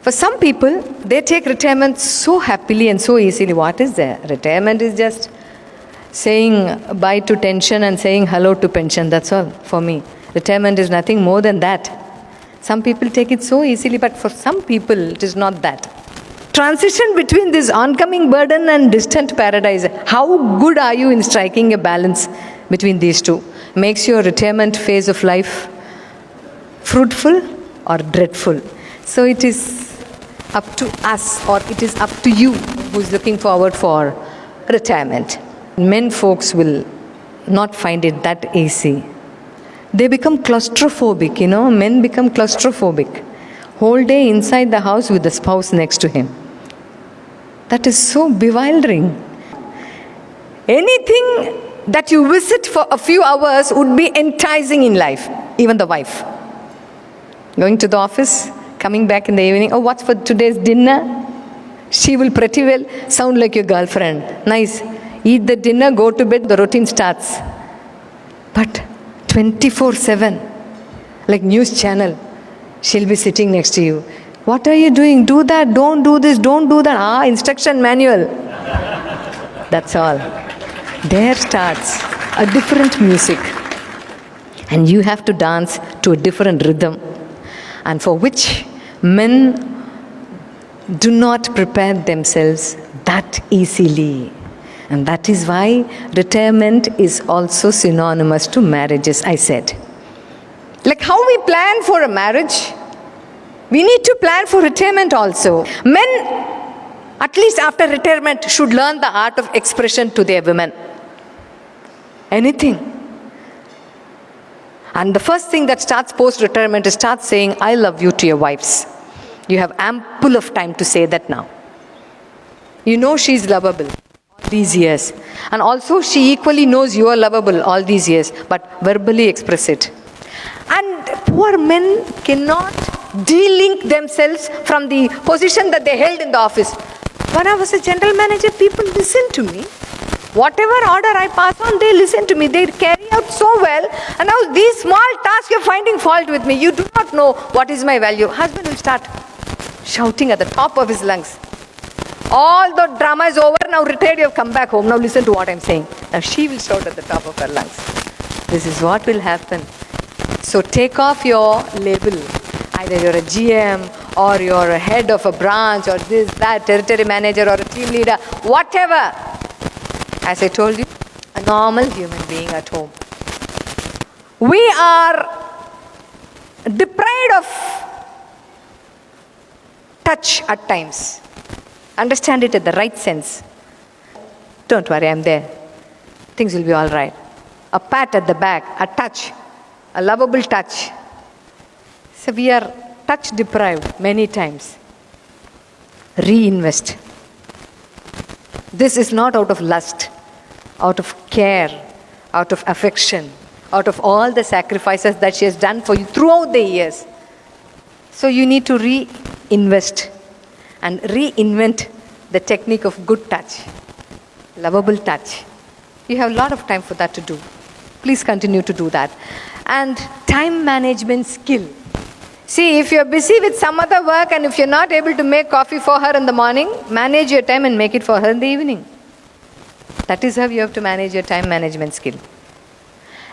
For some people, they take retirement so happily and so easily. What is there? Retirement is just saying bye to tension and saying hello to pension. That's all for me. Retirement is nothing more than that. Some people take it so easily, but for some people, it is not that. Transition between this oncoming burden and distant paradise. How good are you in striking a balance between these two? Makes your retirement phase of life fruitful or dreadful. So it is up to us, or it is up to you who is looking forward for retirement. Men folks will not find it that easy. They become claustrophobic, men become claustrophobic. Whole day inside the house with the spouse next to him. That is so bewildering. Anything that you visit for a few hours would be enticing in life, even the wife. Going to the office, coming back in the evening, what's for today's dinner? She will pretty well sound like your girlfriend. Nice. Eat the dinner, go to bed, the routine starts. But 24/7, like news channel, she'll be sitting next to you. What are you doing? Do that, don't do this, don't do that. Instruction manual. That's all. There starts a different music. And you have to dance to a different rhythm. And for which men do not prepare themselves that easily. And that is why retirement is also synonymous to marriages, I said. Like how we plan for a marriage, we need to plan for retirement also. Men, at least after retirement, should learn the art of expression to their women. Anything. And the first thing that starts post-retirement is start saying, I love you to your wives. You have ample of time to say that now. You know she's lovable all these years. And also she equally knows you are lovable all these years. But verbally express it. And poor men cannot de-link themselves from the position that they held in the office. When I was a general manager, people listened to me. Whatever order I pass on, they listen to me. They carry out so well. And now these small tasks you're finding fault with me. You do not know what is my value. Husband will start shouting at the top of his lungs. All the drama is over. Now retired, you have come back home. Now listen to what I'm saying. Now she will shout at the top of her lungs. This is what will happen. So take off your label. Either you're a GM or you're a head of a branch or this, that, territory manager or a team leader, whatever. As I told you, a normal human being at home. We are deprived of touch at times. Understand it in the right sense. Don't worry, I'm there. Things will be all right. A pat at the back, a touch, a lovable touch. So we are touch deprived many times. Reinvest. This is not out of lust, out of care, out of affection, out of all the sacrifices that she has done for you throughout the years. So you need to reinvest and reinvent the technique of good touch, lovable touch. You have a lot of time for that to do. Please continue to do that. And time management skill. See, if you're busy with some other work and if you're not able to make coffee for her in the morning, manage your time and make it for her in the evening. That is how you have to manage your time management skill.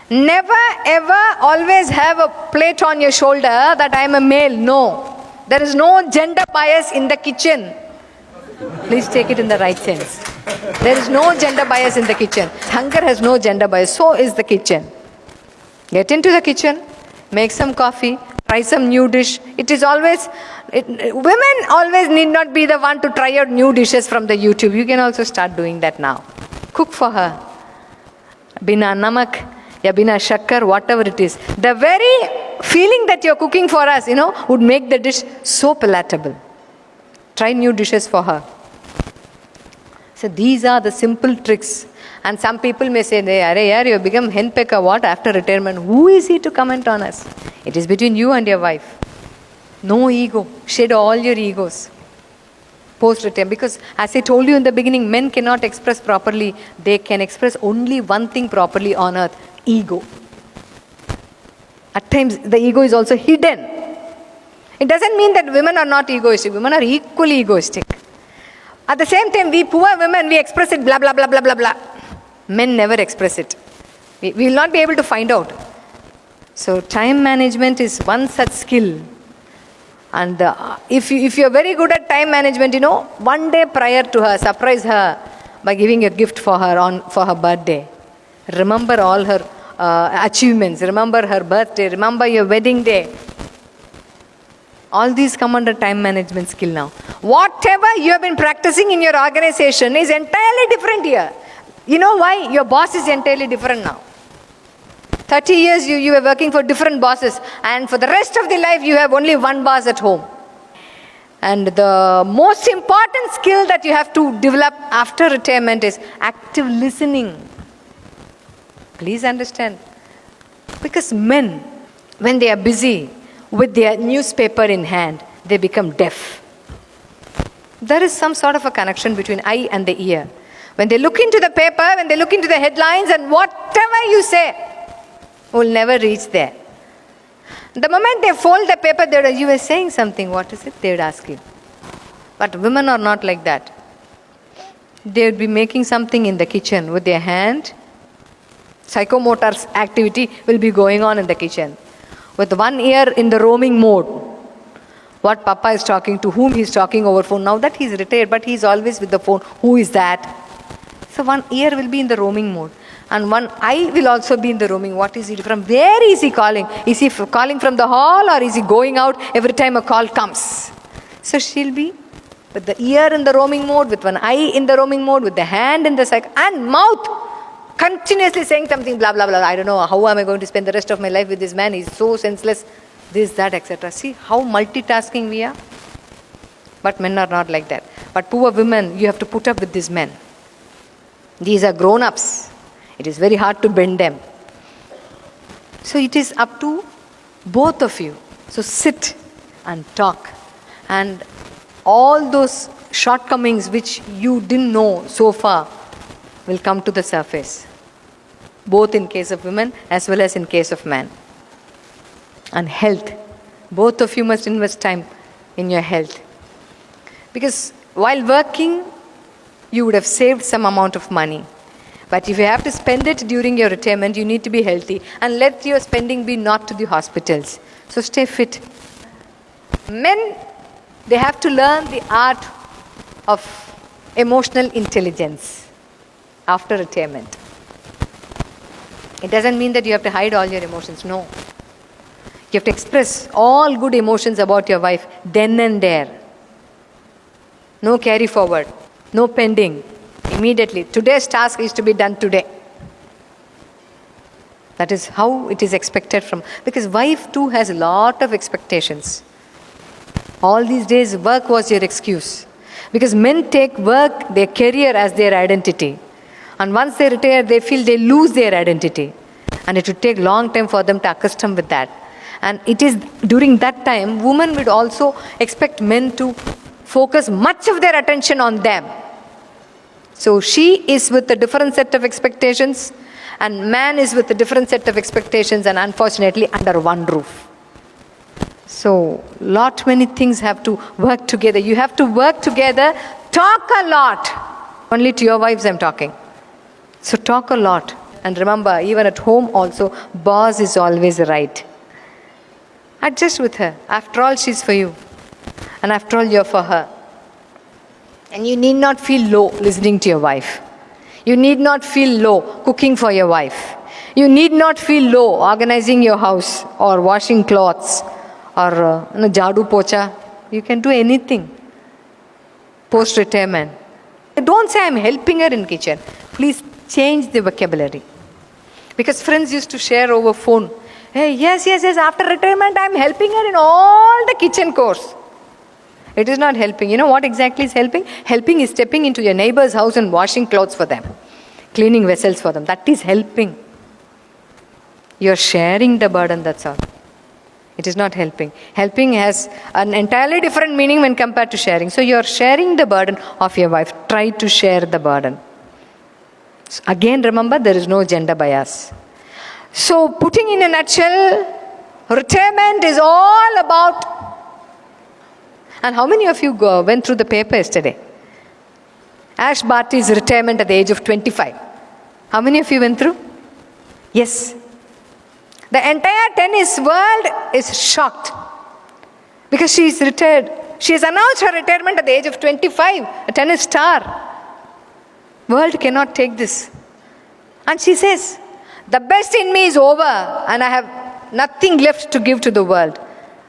Never ever always have a plate on your shoulder that I am a male. No. There is no gender bias in the kitchen. Please take it in the right sense. There is no gender bias in the kitchen. Hunger has no gender bias. So is the kitchen. Get into the kitchen, make some coffee, try some new dish. It is always, women always need not be the one to try out new dishes from the YouTube. You can also start doing that now. Cook for her. Bina namak, ya bina shakkar, whatever it is. The very feeling that you're cooking for us, would make the dish so palatable. Try new dishes for her. So these are the simple tricks. And some people may say, "Arey, you become henpecker what after retirement?" Who is he to comment on us? It is between you and your wife. No ego. Shed all your egos. Post-retirement. Because as I told you in the beginning, men cannot express properly. They can express only one thing properly on earth. Ego. At times, the ego is also hidden. It doesn't mean that women are not egoistic. Women are equally egoistic. At the same time, we poor women, we express it blah, blah, blah, blah, blah, blah. Men never express it. We will not be able to find out. So time management is one such skill. And if you're very good at time management, one day prior to her, surprise her by giving a gift for her birthday. Remember all her achievements. Remember her birthday. Remember your wedding day. All these come under time management skill now. Whatever you have been practicing in your organization is entirely different here. You know why? Your boss is entirely different now. 30 years you were working for different bosses, and for the rest of the life you have only one boss at home. And the most important skill that you have to develop after retirement is active listening. Please understand. Because men, when they are busy with their newspaper in hand, they become deaf. There is some sort of a connection between eye and the ear. When they look into the paper, when they look into the headlines, and whatever you say will never reach there. The moment they fold the paper, you were saying something, what is it? They would ask you. But women are not like that. They would be making something in the kitchen with their hand. Psychomotor activity will be going on in the kitchen. With one ear in the roaming mode. What Papa is talking to, whom he is talking over phone. Now that he is retired, but he is always with the phone. Who is that? So one ear will be in the roaming mode. And one eye will also be in the roaming. What is he from? Where is he calling? Is he calling from the hall, or is he going out every time a call comes? So she'll be with the ear in the roaming mode, with one eye in the roaming mode, with the hand in the cycle, and mouth continuously saying something, blah, blah, blah. I don't know, how am I going to spend the rest of my life with this man? He's so senseless, this, that, etc. See how multitasking we are? But men are not like that. But poor women, you have to put up with these men. These are grown-ups. It is very hard to bend them. So it is up to both of you. So sit and talk. And all those shortcomings which you didn't know so far will come to the surface. Both in case of women as well as in case of man. And health. Both of you must invest time in your health. Because while working, you would have saved some amount of money. But if you have to spend it during your retirement, you need to be healthy. And let your spending be not to the hospitals. So stay fit. Men, they have to learn the art of emotional intelligence after retirement. It doesn't mean that you have to hide all your emotions. No. You have to express all good emotions about your wife then and there. No carry forward. No pending. Immediately. Today's task is to be done today. That is how it is expected from. Because wife too has a lot of expectations. All these days work was your excuse. Because men take work, their career as their identity. And once they retire, they feel they lose their identity. And it would take long time for them to accustom with that. And it is during that time, women would also expect men to focus much of their attention on them. So she is with a different set of expectations, and man is with a different set of expectations, and unfortunately under one roof. So many things have to work together. You have to work together, talk a lot. Only to your wives I'm talking. So talk a lot. And remember, even at home also, boss is always right. Adjust with her. After all, she's for you. And after all, you're for her. And you need not feel low listening to your wife. You need not feel low cooking for your wife. You need not feel low organizing your house or washing clothes or jadu pocha. You can do anything post-retirement. Don't say I'm helping her in kitchen. Please change the vocabulary. Because friends used to share over phone. Hey, yes, after retirement I'm helping her in all the kitchen chores. It is not helping. You know what exactly is helping? Helping is stepping into your neighbor's house and washing clothes for them. Cleaning vessels for them. That is helping. You're sharing the burden, that's all. It is not helping. Helping has an entirely different meaning when compared to sharing. So you're sharing the burden of your wife. Try to share the burden. So again, remember, there is no gender bias. So putting in a nutshell, retirement is all about And how many of you went through the paper yesterday? Ash Barty's retirement at the age of 25. How many of you went through? Yes. The entire tennis world is shocked because she is retired. She has announced her retirement at the age of 25, a tennis star. World cannot take this. And she says, the best in me is over and I have nothing left to give to the world.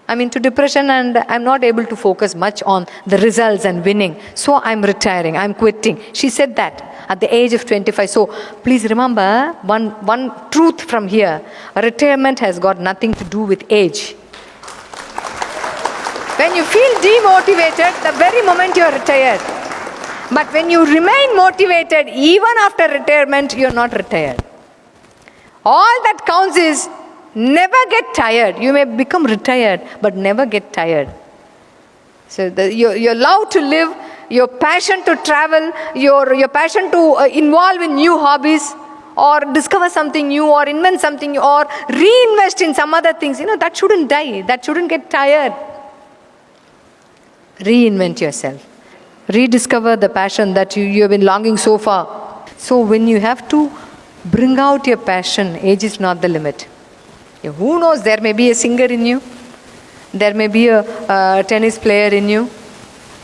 I'm into depression and I'm not able to focus much on the results and winning. So I'm retiring, I'm quitting. She said that at the age of 25. So please remember one truth from here. Retirement has got nothing to do with age. When you feel demotivated, the very moment you are retired. But when you remain motivated, even after retirement, you are not retired. All that counts is never get tired. You may become retired, but never get tired. So your love to live, your passion to travel, your passion to involve in new hobbies, or discover something new, or invent something new, or reinvest in some other things, that shouldn't die. That shouldn't get tired. Reinvent yourself. Rediscover the passion that you have been longing so far. So when you have to bring out your passion, age is not the limit. Who knows, there may be a singer in you, there may be a tennis player in you,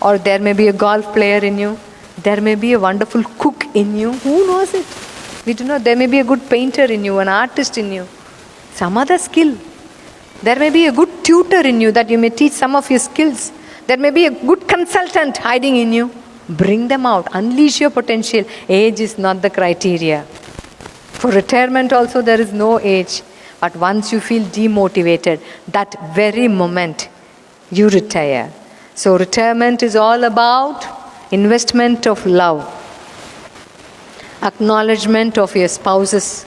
or there may be a golf player in you, there may be a wonderful cook in you. Who knows it? We do not. There may be a good painter in you, an artist in you, some other skill. There may be a good tutor in you that you may teach some of your skills. There may be a good consultant hiding in you. Bring them out. Unleash your potential. Age is not the criteria. For retirement also there is no age. But once you feel demotivated, that very moment you retire. So retirement is all about investment of love. Acknowledgement of your spouse's,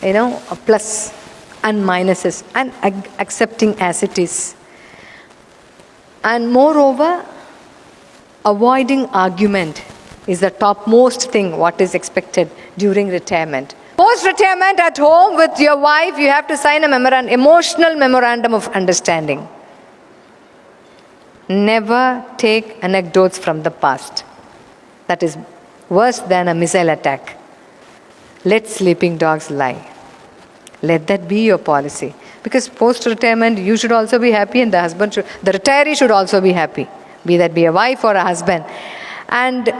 plus and minuses, and accepting as it is. And moreover, avoiding argument is the topmost thing what is expected during retirement. Post-retirement at home with your wife, you have to sign emotional memorandum of understanding. Never take anecdotes from the past. That is worse than a missile attack. Let sleeping dogs lie. Let that be your policy. Because post-retirement, you should also be happy, and the retiree should also be happy. Be that be a wife or a husband. And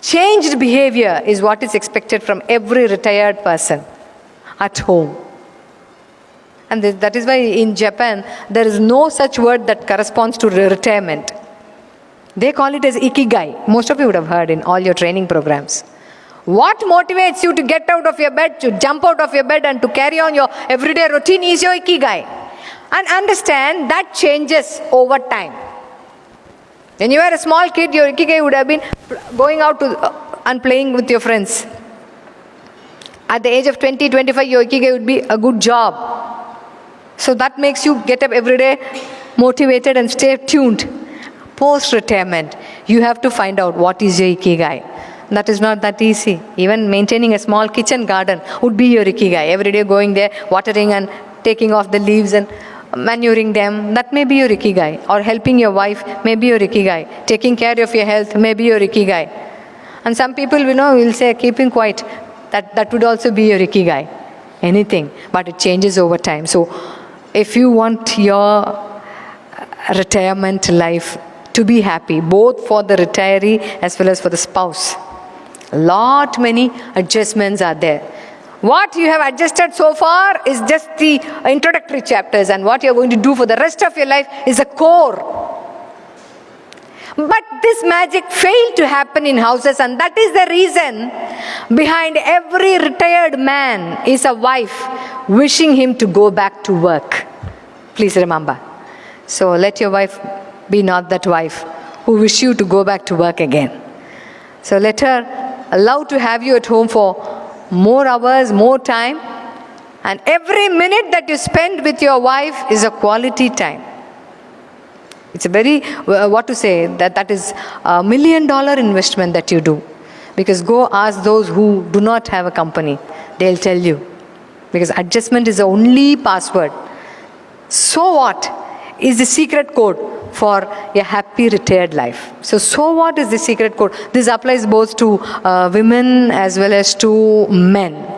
changed behavior is what is expected from every retired person at home. And that is why in Japan, there is no such word that corresponds to retirement. They call it as ikigai. Most of you would have heard in all your training programs. What motivates you to get out of your bed, to jump out of your bed and to carry on your everyday routine is your ikigai. And understand that changes over time. When you were a small kid, your ikigai would have been going out and playing with your friends. At the age of 20, 25, your ikigai would be a good job. So that makes you get up every day motivated and stay tuned. Post-retirement, you have to find out what is your ikigai. That is not that easy. Even maintaining a small kitchen garden would be your ikigai. Every day going there, watering and taking off the leaves and manuring them, that may be your ikigai. Or helping your wife may be your ikigai. Taking care of your health may be your ikigai. And some people, will say keeping quiet. That would also be your ikigai. Anything. But it changes over time. So if you want your retirement life to be happy, both for the retiree as well as for the spouse, many adjustments are there. What you have adjusted so far is just the introductory chapters, and what you are going to do for the rest of your life is the core. But this magic failed to happen in houses, and that is the reason behind every retired man is a wife wishing him to go back to work. Please remember. So let your wife be not that wife who wish you to go back to work again. So let her allow to have you at home for more hours, more time. And every minute that you spend with your wife is a quality time. It's a very, that is $1 million investment that you do. Because go ask those who do not have a company. They'll tell you. Because adjustment is the only password. So what is the secret code for a happy retired life. So what is the secret code? This applies both to women as well as to men.